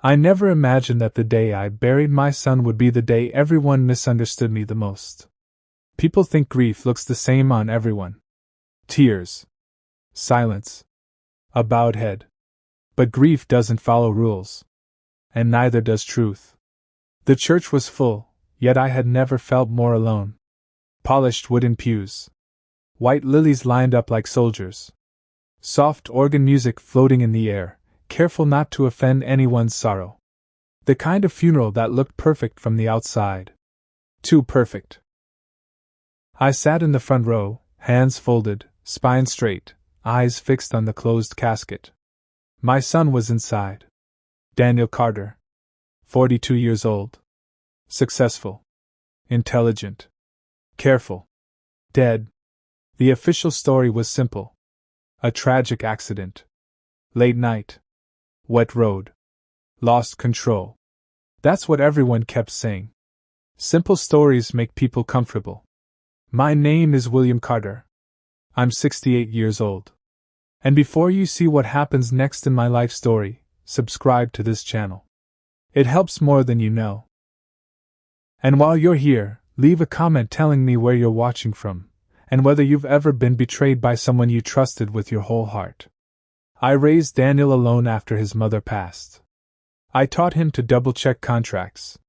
I never imagined that the day I buried my son would be the day everyone misunderstood me the most. People think grief looks the same on everyone. Tears. Silence. A bowed head. But grief doesn't follow rules. And neither does truth. The church was full, yet I had never felt more alone. Polished wooden pews. White lilies lined up like soldiers. Soft organ music floating in the air, careful not to offend anyone's sorrow. The kind of funeral that looked perfect from the outside. Too perfect. I sat in the front row, hands folded, spine straight, eyes fixed on the closed casket. My son was inside. Daniel Carter. 42 years old. Successful. Intelligent. Careful. Dead. The official story was simple. A tragic accident. Late night. Wet road. Lost control. That's what everyone kept saying. Simple stories make people comfortable. My name is William Carter. I'm 68 years old. And before you see what happens next in my life story, subscribe to this channel. It helps more than you know. And while you're here, leave a comment telling me where you're watching from, and whether you've ever been betrayed by someone you trusted with your whole heart. I raised Daniel alone after his mother passed. I taught him to double-check contracts.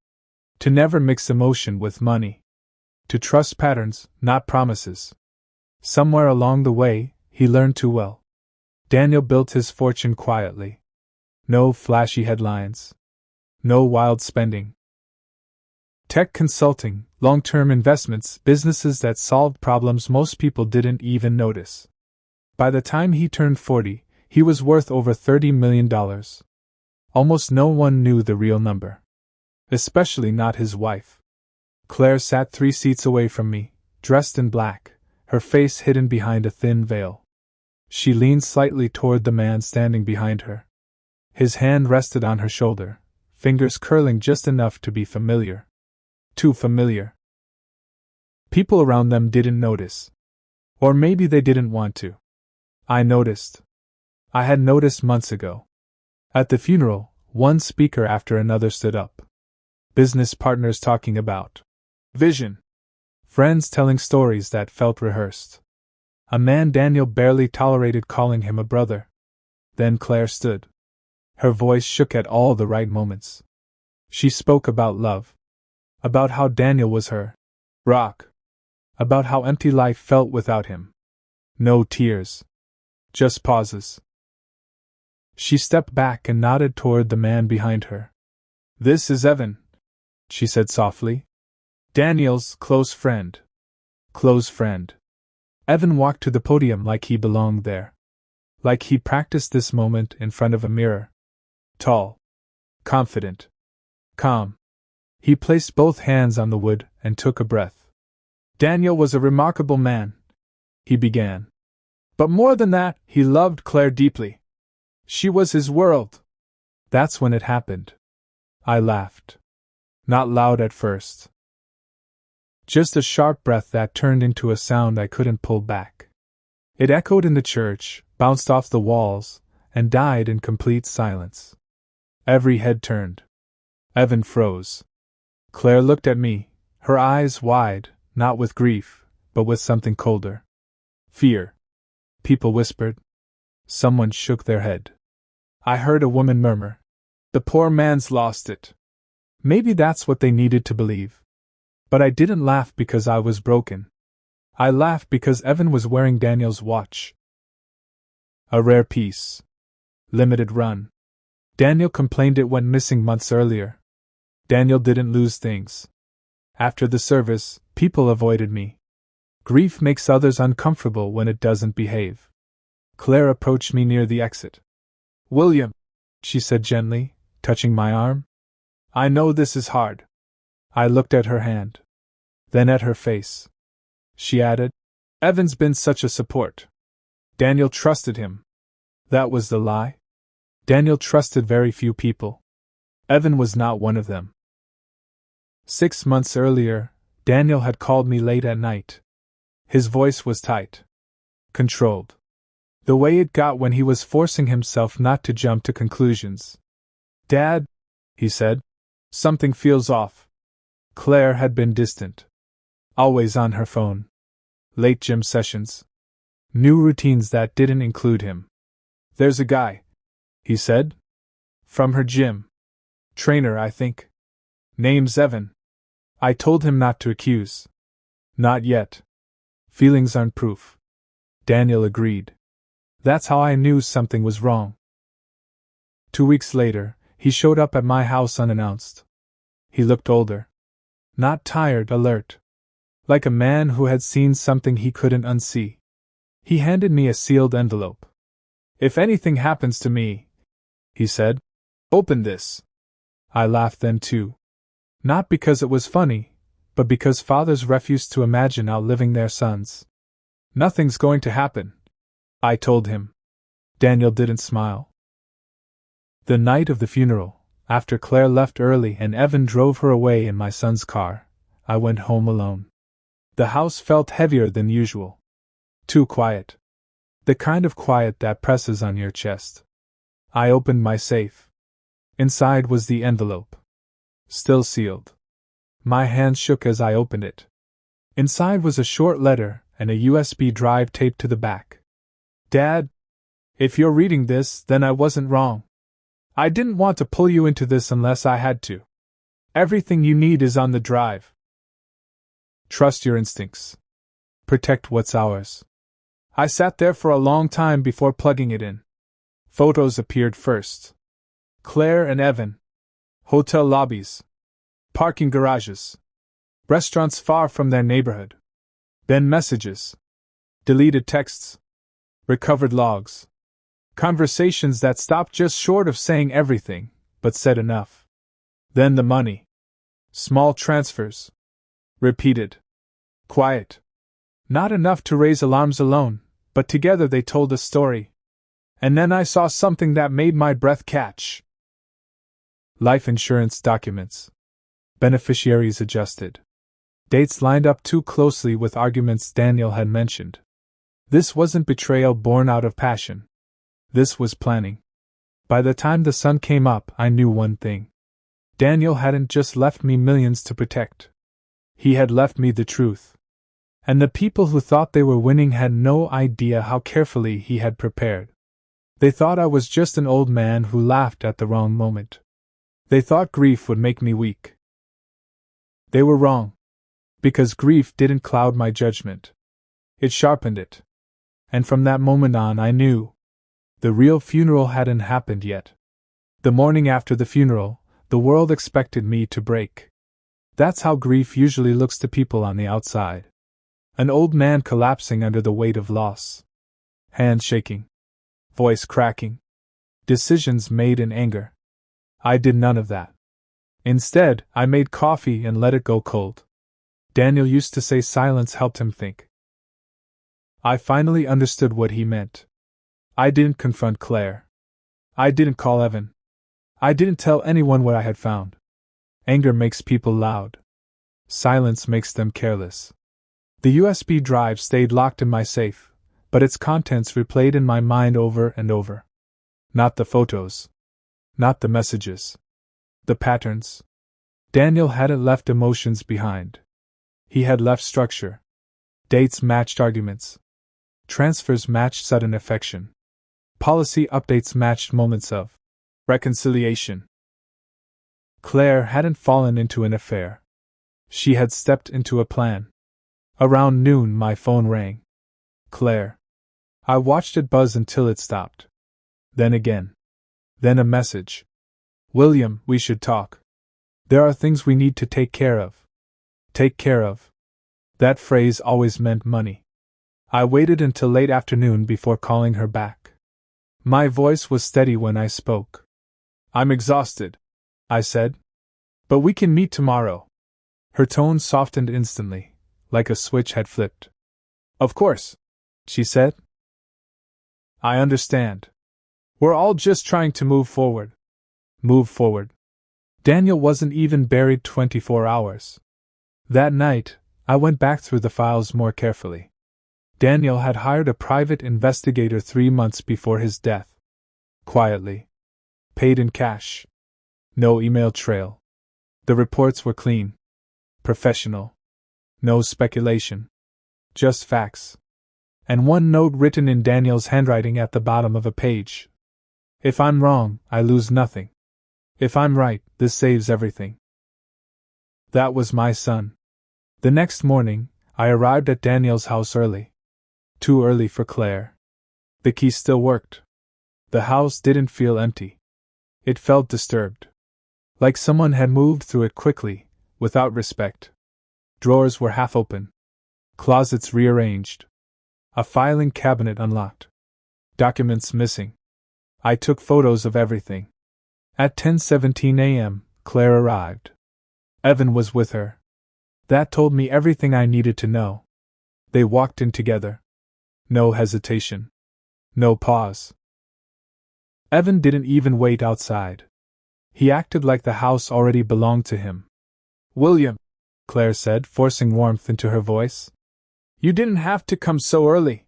To never mix emotion with money. To trust patterns, not promises. Somewhere along the way, he learned too well. Daniel built his fortune quietly. No flashy headlines. No wild spending. Tech consulting, long-term investments, businesses that solved problems most people didn't even notice. By the time he turned 40, he was worth over $30 million. Almost no one knew the real number. Especially not his wife. Claire sat 3 seats away from me, dressed in black, her face hidden behind a thin veil. She leaned slightly toward the man standing behind her. His hand rested on her shoulder, fingers curling just enough to be familiar. Too familiar. People around them didn't notice. Or maybe they didn't want to. I noticed. I had noticed months ago. At the funeral, one speaker after another stood up. Business partners talking about vision. Friends telling stories that felt rehearsed. A man Daniel barely tolerated calling him a brother. Then Claire stood. Her voice shook at all the right moments. She spoke about love. About how Daniel was her rock. About how empty life felt without him. No tears. Just pauses. She stepped back and nodded toward the man behind her. "This is Evan," she said softly. "Daniel's close friend." Close friend. Evan walked to the podium like he belonged there. Like he practiced this moment in front of a mirror. Tall. Confident. Calm. He placed both hands on the wood and took a breath. "Daniel was a remarkable man," he began. "But more than that, he loved Claire deeply. She was his world." That's when it happened. I laughed. Not loud at first. Just a sharp breath that turned into a sound I couldn't pull back. It echoed in the church, bounced off the walls, and died in complete silence. Every head turned. Evan froze. Claire looked at me, her eyes wide, not with grief, but with something colder. Fear. People whispered. Someone shook their head. I heard a woman murmur, "The poor man's lost it." Maybe that's what they needed to believe. But I didn't laugh because I was broken. I laughed because Evan was wearing Daniel's watch. A rare piece. Limited run. Daniel complained it went missing months earlier. Daniel didn't lose things. After the service, people avoided me. Grief makes others uncomfortable when it doesn't behave. Claire approached me near the exit. "William," she said gently, touching my arm. "I know this is hard." I looked at her hand. Then at her face. She added, "Evan's been such a support. Daniel trusted him." That was the lie? Daniel trusted very few people. Evan was not one of them. 6 months earlier, Daniel had called me late at night. His voice was tight. Controlled. The way it got when he was forcing himself not to jump to conclusions. "Dad," he said. Something feels off. Claire had been distant. Always on her phone. Late gym sessions. New routines that didn't include him. There's a guy, he said. From her gym. Trainer, I think. Name's Evan. I told him not to accuse. Not yet. Feelings aren't proof. Daniel agreed. That's how I knew something was wrong. 2 weeks later, he showed up at my house unannounced. He looked older. Not tired, alert. Like a man who had seen something he couldn't unsee. He handed me a sealed envelope. If anything happens to me, he said, open this. I laughed then too. Not because it was funny, but because fathers refused to imagine outliving their sons. Nothing's going to happen, I told him. Daniel didn't smile. The night of the funeral, after Claire left early and Evan drove her away in my son's car, I went home alone. The house felt heavier than usual. Too quiet. The kind of quiet that presses on your chest. I opened my safe. Inside was the envelope. Still sealed. My hand shook as I opened it. Inside was a short letter and a USB drive taped to the back. Dad, if you're reading this, then I wasn't wrong. I didn't want to pull you into this unless I had to. Everything you need is on the drive. Trust your instincts. Protect what's ours. I sat there for a long time before plugging it in. Photos appeared first. Claire and Evan. Hotel lobbies. Parking garages. Restaurants far from their neighborhood. Then messages. Deleted texts. Recovered logs. Conversations that stopped just short of saying everything, but said enough. Then the money. Small transfers. Repeated. Quiet. Not enough to raise alarms alone, but together they told a story. And then I saw something that made my breath catch. Life insurance documents. Beneficiaries adjusted. Dates lined up too closely with arguments Daniel had mentioned. This wasn't betrayal born out of passion. This was planning. By the time the sun came up, I knew one thing. Daniel hadn't just left me millions to protect. He had left me the truth. And the people who thought they were winning had no idea how carefully he had prepared. They thought I was just an old man who laughed at the wrong moment. They thought grief would make me weak. They were wrong. Because grief didn't cloud my judgment. It sharpened it. And from that moment on I knew. The real funeral hadn't happened yet. The morning after the funeral, the world expected me to break. That's how grief usually looks to people on the outside. An old man collapsing under the weight of loss. Hands shaking. Voice cracking. Decisions made in anger. I did none of that. Instead, I made coffee and let it go cold. Daniel used to say silence helped him think. I finally understood what he meant. I didn't confront Claire. I didn't call Evan. I didn't tell anyone what I had found. Anger makes people loud. Silence makes them careless. The USB drive stayed locked in my safe, but its contents replayed in my mind over and over. Not the photos. Not the messages. The patterns. Daniel hadn't left emotions behind. He had left structure. Dates matched arguments. Transfers matched sudden affection. Policy updates matched moments of reconciliation. Claire hadn't fallen into an affair. She had stepped into a plan. Around noon, my phone rang. Claire. I watched it buzz until it stopped. Then again. Then a message. William, we should talk. There are things we need to take care of. Take care of. That phrase always meant money. I waited until late afternoon before calling her back. My voice was steady when I spoke. I'm exhausted, I said. But we can meet tomorrow. Her tone softened instantly, like a switch had flipped. Of course, she said. I understand. We're all just trying to move forward. Move forward. Daniel wasn't even buried 24 hours. That night, I went back through the files more carefully. Daniel had hired a private investigator 3 months before his death. Quietly. Paid in cash. No email trail. The reports were clean. Professional. No speculation. Just facts. And one note written in Daniel's handwriting at the bottom of a page. If I'm wrong, I lose nothing. If I'm right, this saves everything. That was my son. The next morning, I arrived at Daniel's house early. Too early for Claire. The key still worked. The house didn't feel empty. It felt disturbed. Like someone had moved through it quickly, without respect. Drawers were half open. Closets rearranged. A filing cabinet unlocked. Documents missing. I took photos of everything. At 10:17 a.m., Claire arrived. Evan was with her. That told me everything I needed to know. They walked in together. No hesitation. No pause. Evan didn't even wait outside. He acted like the house already belonged to him. "William," Claire said, forcing warmth into her voice. "You didn't have to come so early."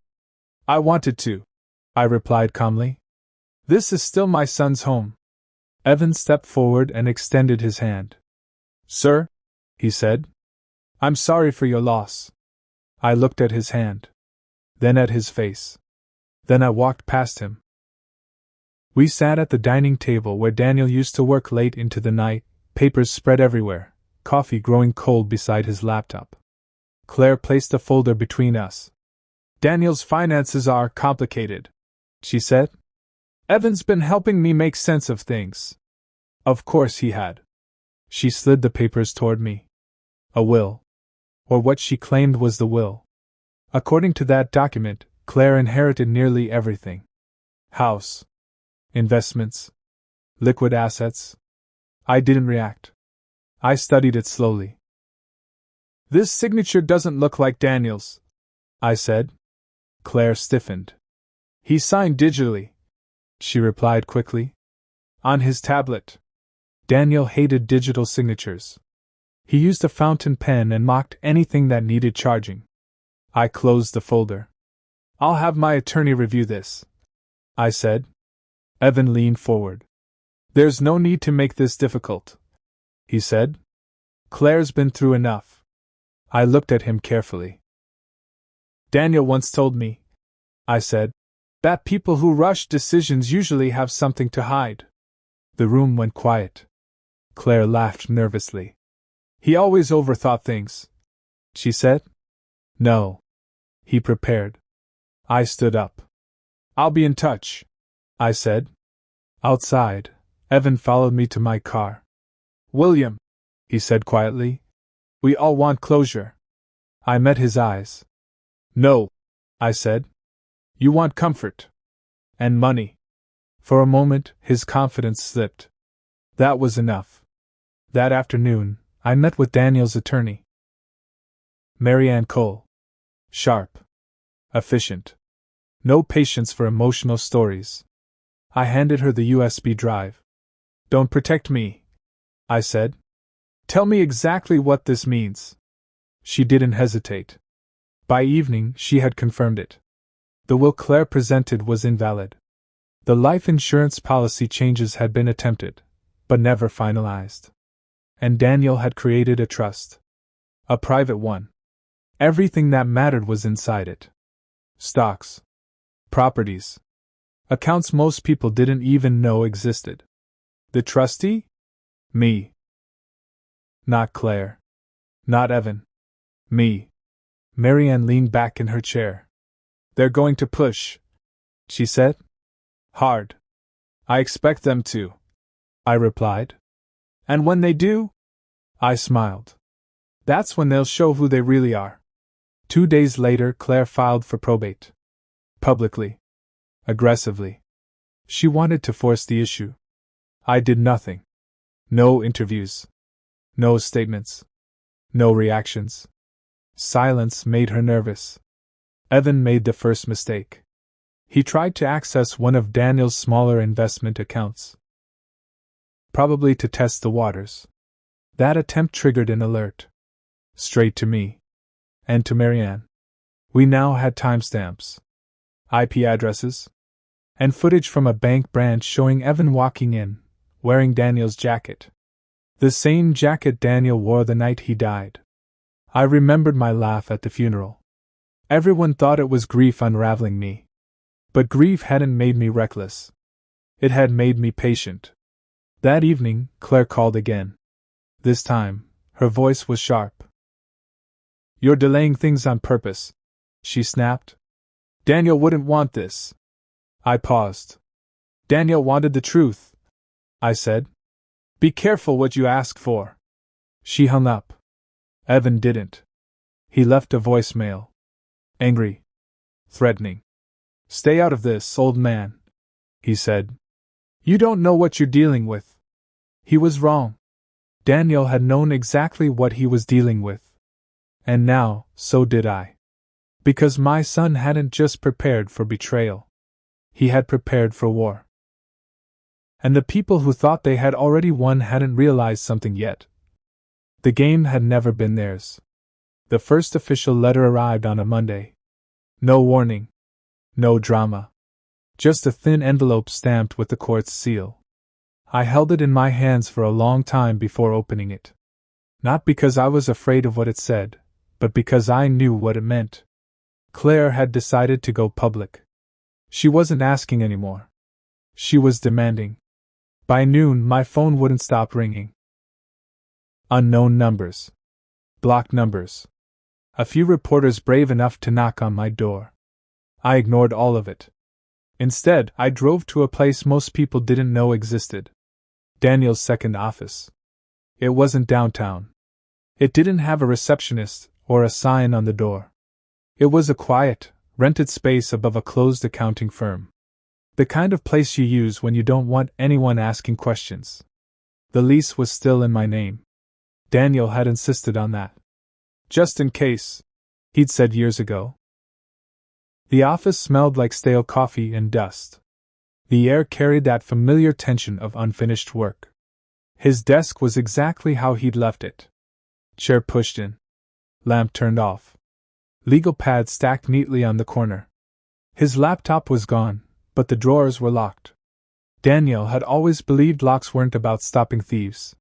"I wanted to," I replied calmly. "This is still my son's home." Evan stepped forward and extended his hand. "Sir," he said, "I'm sorry for your loss." I looked at his hand. Then at his face. Then I walked past him. We sat at the dining table where Daniel used to work late into the night, papers spread everywhere, coffee growing cold beside his laptop. Claire placed a folder between us. "Daniel's finances are complicated," she said. "Evan's been helping me make sense of things." Of course he had. She slid the papers toward me. A will. Or what she claimed was the will. According to that document, Claire inherited nearly everything. House. Investments. Liquid assets. I didn't react. I studied it slowly. "This signature doesn't look like Daniel's," I said. Claire stiffened. "He signed digitally," she replied quickly. "On his tablet." Daniel hated digital signatures. He used a fountain pen and mocked anything that needed charging. I closed the folder. "I'll have my attorney review this," I said. Evan leaned forward. "There's no need to make this difficult," he said. "Claire's been through enough." I looked at him carefully. "Daniel once told me," I said, "that people who rush decisions usually have something to hide." The room went quiet. Claire laughed nervously. "He always overthought things," she said. "No." He prepared. I stood up. "I'll be in touch," I said. Outside, Evan followed me to my car. "William," he said quietly, "we all want closure." I met his eyes. "No," I said. "You want comfort. And money." For a moment, his confidence slipped. That was enough. That afternoon, I met with Daniel's attorney. Marianne Cole. Sharp. Efficient. No patience for emotional stories. I handed her the USB drive. "Don't protect me," I said. "Tell me exactly what this means." She didn't hesitate. By evening, she had confirmed it. The will Claire presented was invalid. The life insurance policy changes had been attempted, but never finalized. And Daniel had created a trust. A private one. Everything that mattered was inside it. Stocks. Properties. Accounts most people didn't even know existed. The trustee? Me. Not Claire. Not Evan. Me. Marianne leaned back in her chair. "They're going to push," she said. "Hard. I expect them to," I replied. "And when they do?" I smiled. "That's when they'll show who they really are." 2 days later, Claire filed for probate. Publicly. Aggressively. She wanted to force the issue. I did nothing. No interviews. No statements. No reactions. Silence made her nervous. Evan made the first mistake. He tried to access one of Daniel's smaller investment accounts. Probably to test the waters. That attempt triggered an alert. Straight to me. And to Marianne. We now had timestamps, IP addresses, and footage from a bank branch showing Evan walking in, wearing Daniel's jacket. The same jacket Daniel wore the night he died. I remembered my laugh at the funeral. Everyone thought it was grief unraveling me. But grief hadn't made me reckless. It had made me patient. That evening, Claire called again. This time, her voice was sharp. "You're delaying things on purpose," she snapped. "Daniel wouldn't want this." I paused. "Daniel wanted the truth," I said. "Be careful what you ask for." She hung up. Evan didn't. He left a voicemail. Angry. Threatening. "Stay out of this, old man," he said. "You don't know what you're dealing with." He was wrong. Daniel had known exactly what he was dealing with. And now, so did I. Because my son hadn't just prepared for betrayal. He had prepared for war. And the people who thought they had already won hadn't realized something yet. The game had never been theirs. The first official letter arrived on a Monday. No warning. No drama. Just a thin envelope stamped with the court's seal. I held it in my hands for a long time before opening it. Not because I was afraid of what it said, but because I knew what it meant. Claire had decided to go public. She wasn't asking anymore. She was demanding. By noon, my phone wouldn't stop ringing. Unknown numbers. Blocked numbers. A few reporters brave enough to knock on my door. I ignored all of it. Instead, I drove to a place most people didn't know existed. Daniel's second office. It wasn't downtown. It didn't have a receptionist or a sign on the door. It was a quiet, rented space above a closed accounting firm. The kind of place you use when you don't want anyone asking questions. The lease was still in my name. Daniel had insisted on that. Just in case, he'd said years ago. The office smelled like stale coffee and dust. The air carried that familiar tension of unfinished work. His desk was exactly how he'd left it. Chair pushed in. Lamp turned off. Legal pad stacked neatly on the corner. His laptop was gone, but the drawers were locked. Daniel had always believed locks weren't about stopping thieves.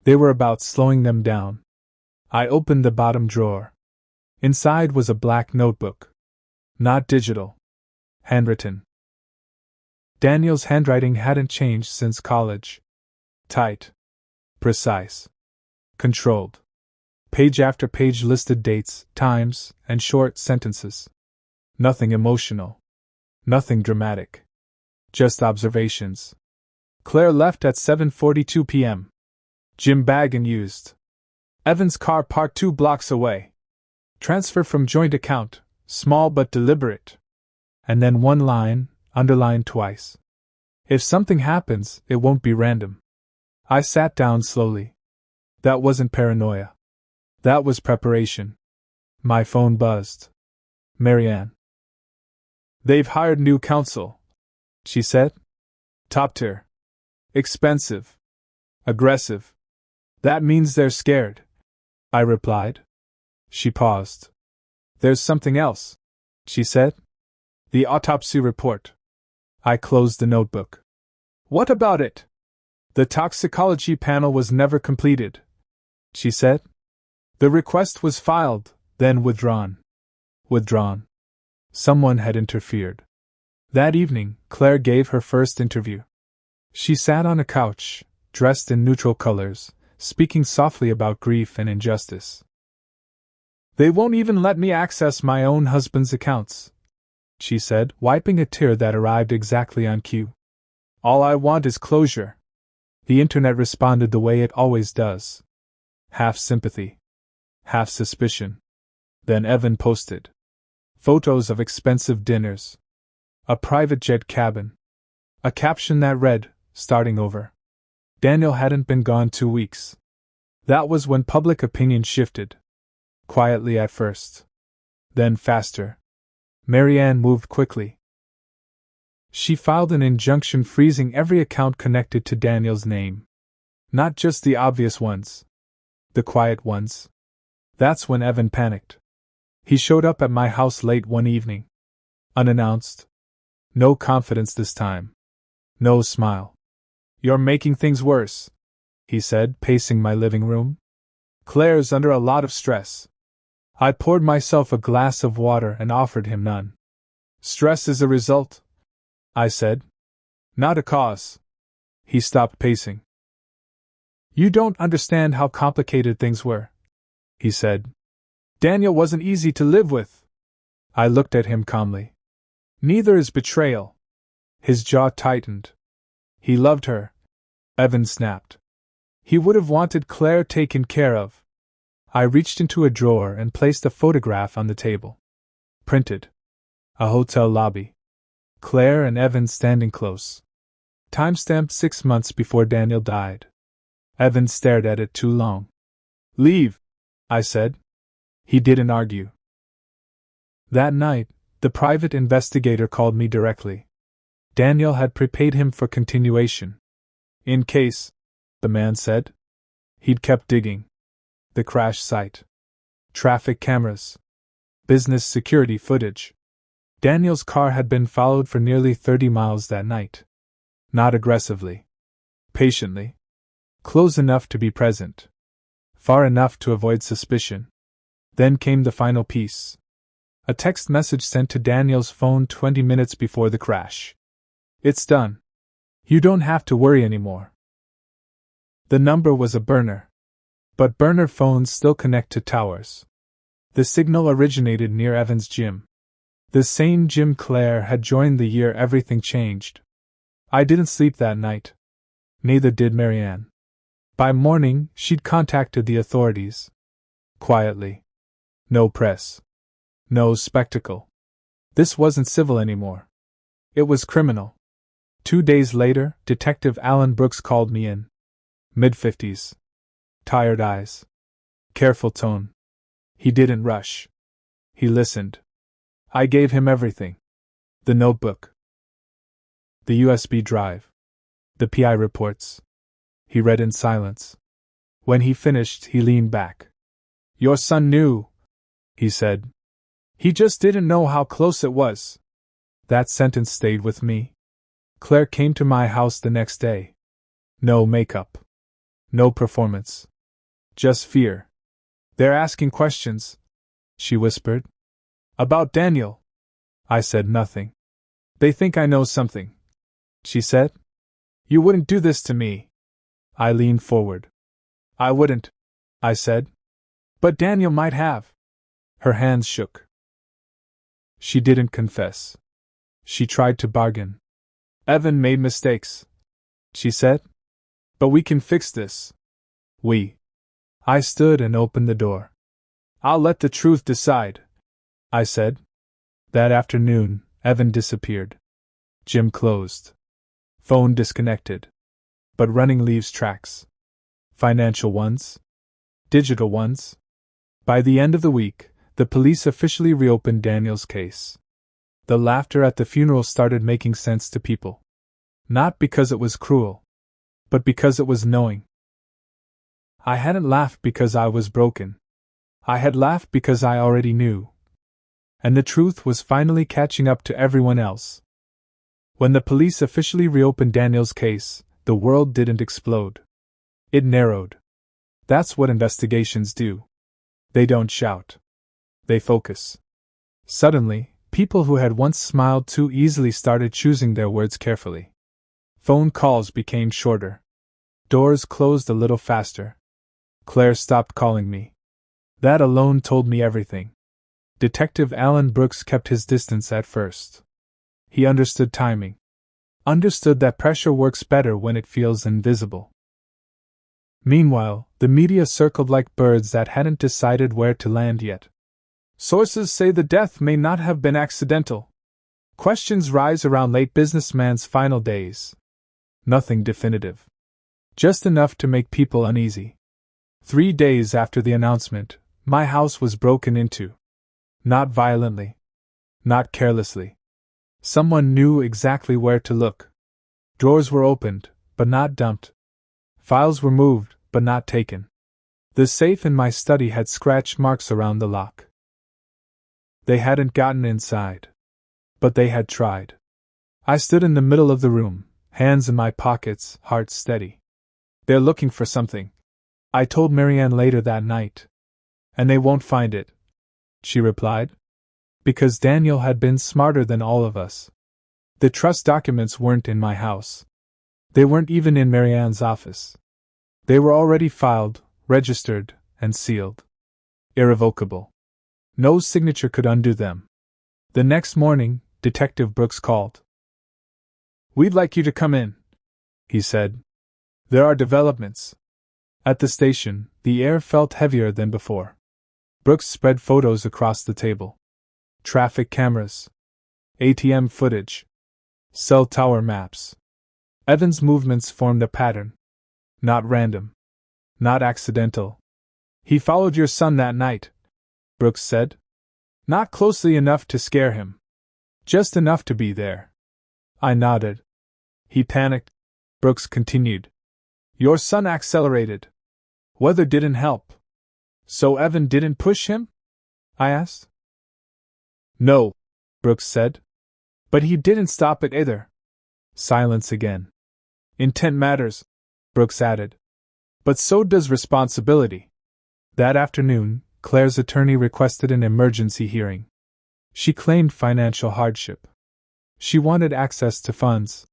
They were about slowing them down. I opened the bottom drawer. Inside was a black notebook. Not digital. Handwritten. Daniel's handwriting hadn't changed since college. Tight. Precise. Controlled. Page after page listed dates, times, and short sentences. Nothing emotional. Nothing dramatic. Just observations. Claire left at 7:42 p.m. Gym bag unused. Evan's car parked 2 blocks away. Transfer from joint account, small but deliberate. And then one line, underlined twice. If something happens, it won't be random. I sat down slowly. That wasn't paranoia. That was preparation. My phone buzzed. Marianne. "They've hired new counsel," she said. "Top tier. Expensive. Aggressive. That means they're scared," I replied. She paused. "There's something else," she said. "The autopsy report." I closed the notebook. "What about it?" "The toxicology panel was never completed," she said. "The request was filed, then withdrawn." Withdrawn. Someone had interfered. That evening, Claire gave her first interview. She sat on a couch, dressed in neutral colors, speaking softly about grief and injustice. "They won't even let me access my own husband's accounts," she said, wiping a tear that arrived exactly on cue. "All I want is closure." The internet responded the way it always does. Half sympathy. Half suspicion. Then Evan posted photos of expensive dinners. A private jet cabin. A caption that read, "Starting over." Daniel hadn't been gone 2 weeks. That was when public opinion shifted. Quietly at first. Then faster. Marianne moved quickly. She filed an injunction freezing every account connected to Daniel's name. Not just the obvious ones. The quiet ones. That's when Evan panicked. He showed up at my house late one evening. Unannounced. No confidence this time. No smile. You're making things worse, he said, pacing my living room. Claire's under a lot of stress. I poured myself a glass of water and offered him none. Stress is a result, I said. Not a cause. He stopped pacing. You don't understand how complicated things were, he said. Daniel wasn't easy to live with. I looked at him calmly. Neither is betrayal. His jaw tightened. He loved her, Evan snapped. He would have wanted Claire taken care of. I reached into a drawer and placed a photograph on the table. Printed. A hotel lobby. Claire and Evan standing close. Timestamped 6 months before Daniel died. Evan stared at it too long. Leave, I said. He didn't argue. That night, the private investigator called me directly. Daniel had prepaid him for continuation. In case, the man said. He'd kept digging. The crash site. Traffic cameras. Business security footage. Daniel's car had been followed for nearly 30 miles that night. Not aggressively. Patiently. Close enough to be present. Far enough to avoid suspicion. Then came the final piece. A text message sent to Daniel's phone 20 minutes before the crash. It's done. You don't have to worry anymore. The number was a burner. But burner phones still connect to towers. The signal originated near Evan's gym. The same gym Claire had joined the year everything changed. I didn't sleep that night. Neither did Marianne. By morning, she'd contacted the authorities. Quietly. No press. No spectacle. This wasn't civil anymore. It was criminal. 2 days later, Detective Alan Brooks called me in. Mid-50s. Tired eyes. Careful tone. He didn't rush. He listened. I gave him everything. The notebook. The USB drive. The PI reports. He read in silence. When he finished, he leaned back. Your son knew, he said. He just didn't know how close it was. That sentence stayed with me. Claire came to my house the next day. No makeup. No performance. Just fear. They're asking questions, she whispered. About Daniel. I said nothing. They think I know something, she said. You wouldn't do this to me. I leaned forward. I wouldn't, I said. But Daniel might have. Her hands shook. She didn't confess. She tried to bargain. Evan made mistakes, she said. But we can fix this. We. I stood and opened the door. I'll let the truth decide, I said. That afternoon, Evan disappeared. Gym closed. Phone disconnected. But running leaves tracks. Financial ones. Digital ones. By the end of the week, the police officially reopened Daniel's case. The laughter at the funeral started making sense to people. Not because it was cruel, but because it was knowing. I hadn't laughed because I was broken. I had laughed because I already knew. And the truth was finally catching up to everyone else. When the police officially reopened Daniel's case, the world didn't explode. It narrowed. That's what investigations do. They don't shout. They focus. Suddenly, people who had once smiled too easily started choosing their words carefully. Phone calls became shorter. Doors closed a little faster. Claire stopped calling me. That alone told me everything. Detective Alan Brooks kept his distance at first. He understood timing. Understood that pressure works better when it feels invisible. Meanwhile, the media circled like birds that hadn't decided where to land yet. Sources say the death may not have been accidental. Questions rise around late businessman's final days. Nothing definitive. Just enough to make people uneasy. 3 days after the announcement, my house was broken into. Not violently. Not carelessly. Someone knew exactly where to look. Drawers were opened, but not dumped. Files were moved, but not taken. The safe in my study had scratch marks around the lock. They hadn't gotten inside. But they had tried. I stood in the middle of the room, Hands in my pockets, heart steady. They're looking for something, I told Marianne later that night. And they won't find it, she replied. Because Daniel had been smarter than all of us. The trust documents weren't in my house. They weren't even in Marianne's office. They were already filed, registered, and sealed. Irrevocable. No signature could undo them. The next morning, Detective Brooks called. "We'd like you to come in," he said. "There are developments." At the station, the air felt heavier than before. Brooks spread photos across the table. Traffic cameras. ATM footage. Cell tower maps. Evan's movements formed a pattern. Not random. Not accidental. "He followed your son that night," Brooks said. "Not closely enough to scare him. Just enough to be there." I nodded. "He panicked," Brooks continued. "Your son accelerated. Weather didn't help." "So Evan didn't push him?" I asked. "No," Brooks said. "But he didn't stop it either." Silence again. "Intent matters," Brooks added. "But so does responsibility." That afternoon, Claire's attorney requested an emergency hearing. She claimed financial hardship. She wanted access to funds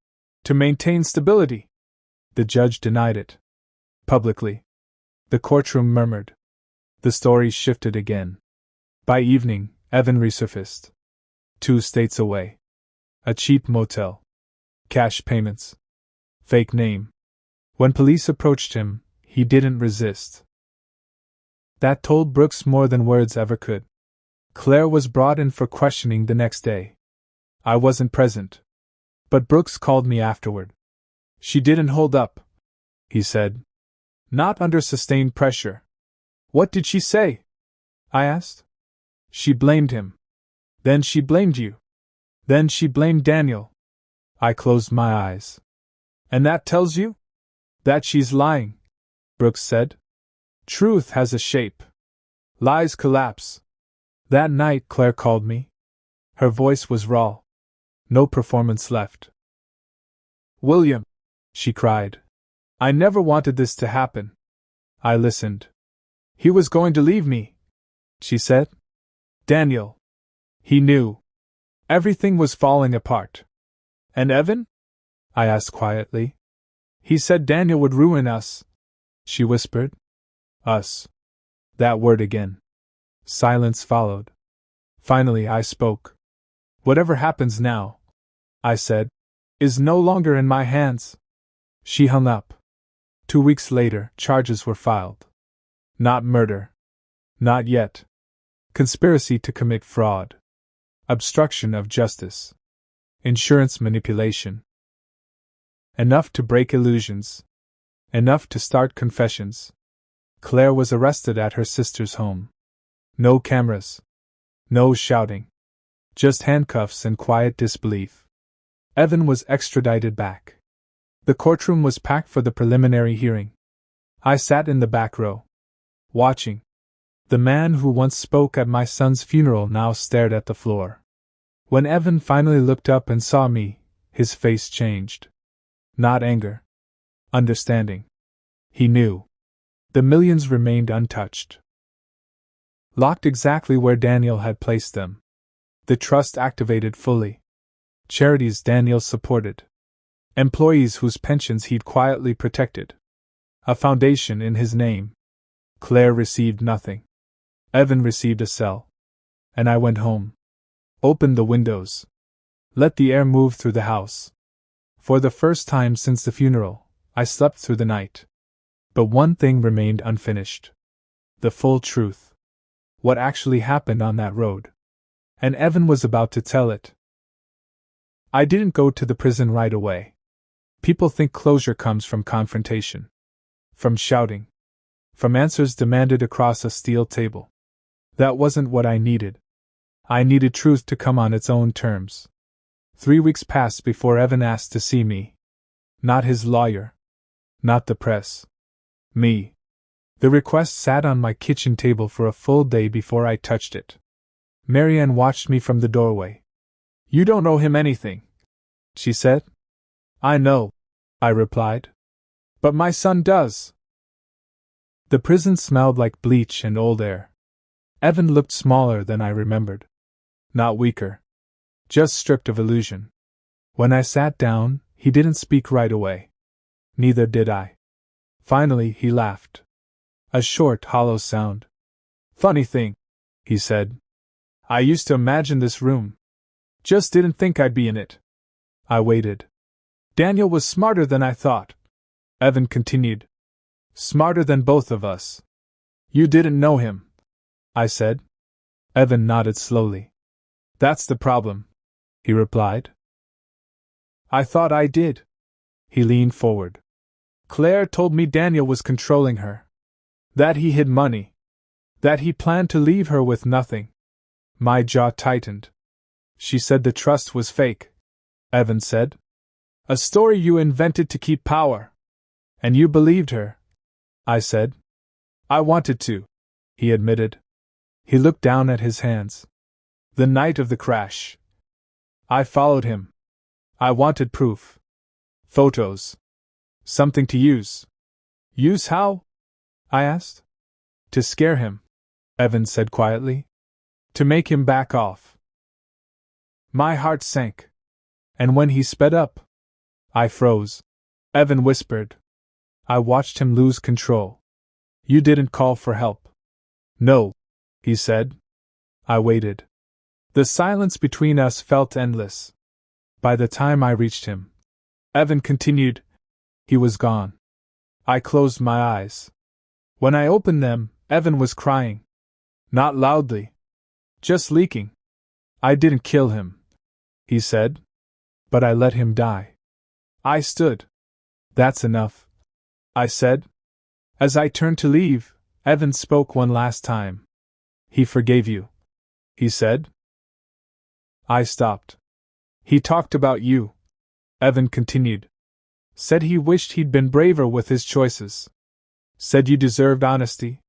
to maintain stability. The judge denied it. Publicly. The courtroom murmured. The story shifted again. By evening, Evan resurfaced. 2 states away. A cheap motel. Cash payments. Fake name. When police approached him, he didn't resist. That told Brooks more than words ever could. Claire was brought in for questioning the next day. I wasn't present. But Brooks called me afterward. "She didn't hold up," he said. "Not under sustained pressure." "What did she say?" I asked. "She blamed him. Then she blamed you. Then she blamed Daniel." I closed my eyes. "And that tells you?" "That she's lying," Brooks said. "Truth has a shape. Lies collapse." That night Claire called me. Her voice was raw. No performance left. "William," she cried. "I never wanted this to happen." I listened. "He was going to leave me," she said. "Daniel. He knew. Everything was falling apart." "And Evan?" I asked quietly. "He said Daniel would ruin us," she whispered. "Us." That word again. Silence followed. Finally I spoke. "Whatever happens now," I said, "is no longer in my hands." She hung up. 2 weeks later, charges were filed. Not murder. Not yet. Conspiracy to commit fraud. Obstruction of justice. Insurance manipulation. Enough to break illusions. Enough to start confessions. Claire was arrested at her sister's home. No cameras. No shouting. Just handcuffs and quiet disbelief. Evan was extradited back. The courtroom was packed for the preliminary hearing. I sat in the back row. Watching. The man who once spoke at my son's funeral now stared at the floor. When Evan finally looked up and saw me, his face changed. Not anger. Understanding. He knew. The millions remained untouched. Locked exactly where Daniel had placed them. The trust activated fully. Charities Daniel supported. Employees whose pensions he'd quietly protected. A foundation in his name. Claire received nothing. Evan received a cell. And I went home. Opened the windows. Let the air move through the house. For the first time since the funeral, I slept through the night. But one thing remained unfinished. The full truth. What actually happened on that road. And Evan was about to tell it. I didn't go to the prison right away. People think closure comes from confrontation. From shouting. From answers demanded across a steel table. That wasn't what I needed. I needed truth to come on its own terms. 3 weeks passed before Evan asked to see me. Not his lawyer. Not the press. Me. The request sat on my kitchen table for a full day before I touched it. Marianne watched me from the doorway. "You don't owe him anything," she said. I know, I replied. But my son does. The prison smelled like bleach and old air. Evan looked smaller than I remembered. Not weaker. Just stripped of illusion. When I sat down, he didn't speak right away. Neither did I. Finally, he laughed. A short, hollow sound. Funny thing, he said. I used to imagine this room. Just didn't think I'd be in it. I waited. Daniel was smarter than I thought, Evan continued. Smarter than both of us. You didn't know him, I said. Evan nodded slowly. That's the problem, he replied. I thought I did. He leaned forward. Claire told me Daniel was controlling her. That he hid money. That he planned to leave her with nothing. My jaw tightened. She said the trust was fake, Evan said. A story you invented to keep power. And you believed her, I said. I wanted to, he admitted. He looked down at his hands. The night of the crash. I followed him. I wanted proof. Photos. Something to use. Use how? I asked. To scare him, Evan said quietly. To make him back off. My heart sank. And when he sped up, I froze. Evan whispered. I watched him lose control. You didn't call for help. No, he said. I waited. The silence between us felt endless. By the time I reached him, Evan continued, he was gone. I closed my eyes. When I opened them, Evan was crying. Not loudly. Just leaking. I didn't kill him, he said. But I let him die. I stood. That's enough, I said. As I turned to leave, Evan spoke one last time. He forgave you, he said. I stopped. He talked about you, Evan continued. Said he wished he'd been braver with his choices. Said you deserved honesty.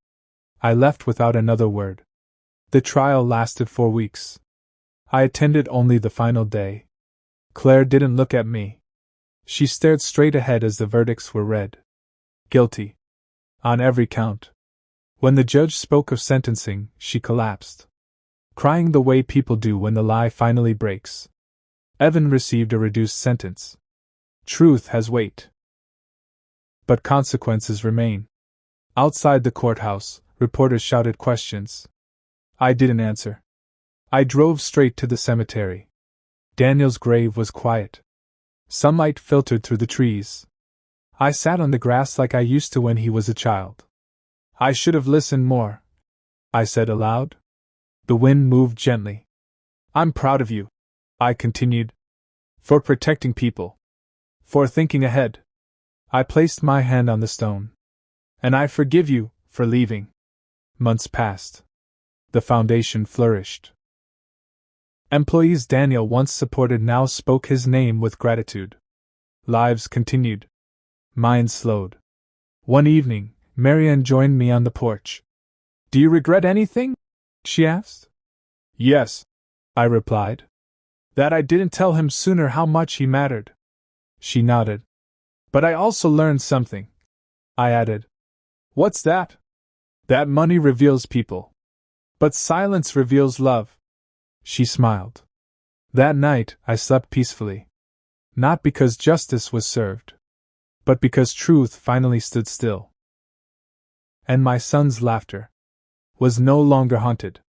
I left without another word. The trial lasted 4 weeks. I attended only the final day. Claire didn't look at me. She stared straight ahead as the verdicts were read. Guilty. On every count. When the judge spoke of sentencing, she collapsed. Crying the way people do when the lie finally breaks. Evan received a reduced sentence. Truth has weight. But consequences remain. Outside the courthouse, reporters shouted questions. I didn't answer. I drove straight to the cemetery. Daniel's grave was quiet. Sunlight filtered through the trees. I sat on the grass like I used to when he was a child. I should have listened more, I said aloud. The wind moved gently. I'm proud of you, I continued. For protecting people. For thinking ahead. I placed my hand on the stone. And I forgive you for leaving. Months passed. The foundation flourished. Employees Daniel once supported now spoke his name with gratitude. Lives continued. Mine slowed. One evening, Marianne joined me on the porch. Do you regret anything? She asked. Yes, I replied. That I didn't tell him sooner how much he mattered. She nodded. But I also learned something, I added. What's that? That money reveals people. But silence reveals love. She smiled. That night, I slept peacefully. Not because justice was served, but because truth finally stood still. And my son's laughter was no longer haunted.